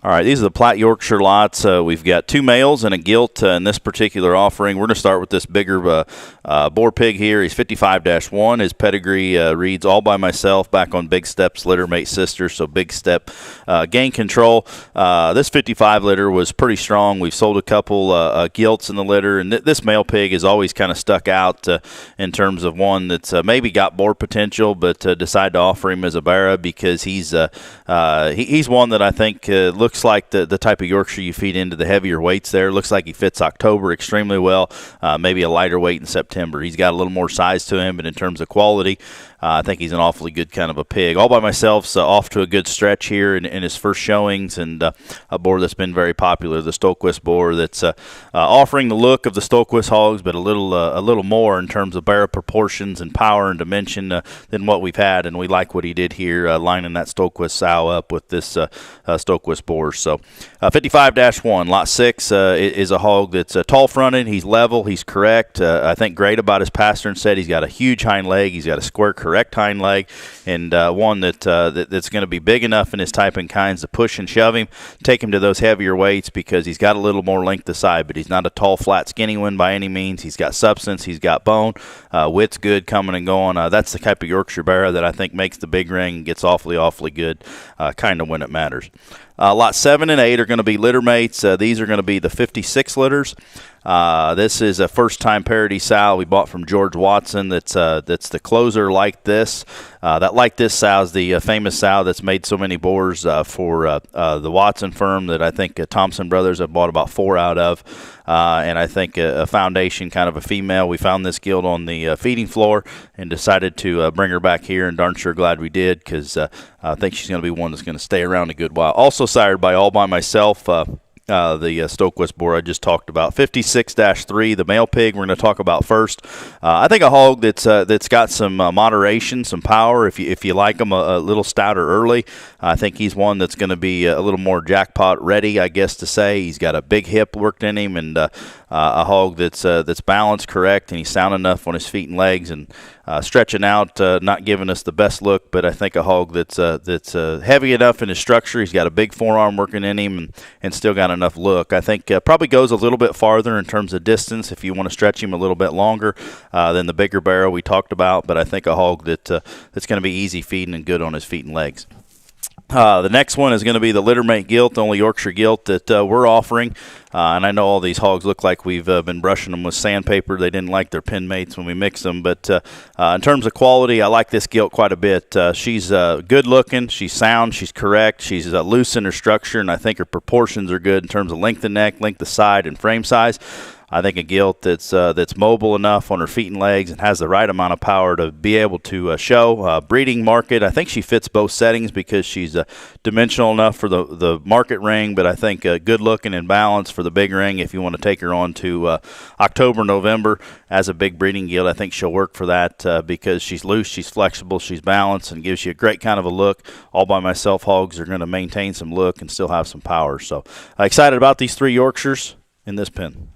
All right, these are the Platt Yorkshire lots. We've got 2 males and a gilt in this particular offering. We're going to start with this bigger boar pig here. He's 55-1. His pedigree reads All By Myself, back on Big Step's litter mate sister, so Big Step gain control. This 55 litter was pretty strong. We've sold a couple gilts in the litter, and this male pig has always kind of stuck out in terms of one that's maybe got boar potential, but decided to offer him as a Barra because he's one that I think looks like the type of Yorkshire you feed into the heavier weights there. Looks like he fits October extremely well, maybe a lighter weight in September. He's got a little more size to him, but in terms of quality, I think he's an awfully good kind of a pig. All By Myself's off to a good stretch here in his first showings, and a boar that's been very popular, the Stolquist boar, that's offering the look of the Stolquist hogs, but a little more in terms of Barra proportions and power and dimension than what we've had, and we like what he did here, lining that Stolquist sow up with this Stolquist boar. So 55-1, lot 6 is a hog that's tall-fronted. He's level. He's correct. I think great about his pastern set. He's got a huge hind leg. He's got a square correct hind leg, and one that's going to be big enough in his type and kinds to push and shove him, take him to those heavier weights because he's got a little more length to side, but he's not a tall, flat, skinny one by any means. He's got substance. He's got bone. Width's good coming and going. That's the type of Yorkshire Barra that I think makes the big ring and gets awfully good kind of when it matters. Lot 7 and 8 are going to be litter mates. These are going to be the 56 litters. This is a first-time parity sow we bought from George Watson. That's the closer like this. That like this sow is the famous sow that's made so many boars for the Watson firm that I think Thompson Brothers have bought about 4 out of. And I think a foundation, kind of a female. We found this gilt on the feeding floor and decided to bring her back here, and darn sure glad we did because I think she's going to be one that's going to stay around a good while. Also sired by All By Myself, the Stolquist boar I just talked about. 56-3, the male pig we're going to talk about first. I think a hog that's got some moderation, some power. If you like him a little stouter early, I think he's one that's going to be a little more jackpot ready, I guess to say. He's got a big hip worked in him, and a hog that's balanced correct, and he's sound enough on his feet and legs, and stretching out, not giving us the best look, but I think a hog that's heavy enough in his structure. He's got a big forearm working in him, and still got enough look. I think probably goes a little bit farther in terms of distance if you want to stretch him a little bit longer than the bigger Barra we talked about, but I think a hog that's going to be easy feeding and good on his feet and legs. The next one is going to be the littermate gilt, the only Yorkshire gilt that we're offering. And I know all these hogs look like we've been brushing them with sandpaper. They didn't like their pen mates when we mixed them. But in terms of quality, I like this gilt quite a bit. She's good looking. She's sound. She's correct. She's loose in her structure, and I think her proportions are good in terms of length of neck, length of side, and frame size. I think a gilt that's mobile enough on her feet and legs and has the right amount of power to be able to show. Breeding market, I think she fits both settings because she's dimensional enough for the market ring, but I think good looking and balanced for the big ring. If you want to take her on to October, November as a big breeding gilt, I think she'll work for that because she's loose, she's flexible, she's balanced, and gives you a great kind of a look. All By Myself hogs are going to maintain some look and still have some power. So excited about these 3 Yorkshires in this pen.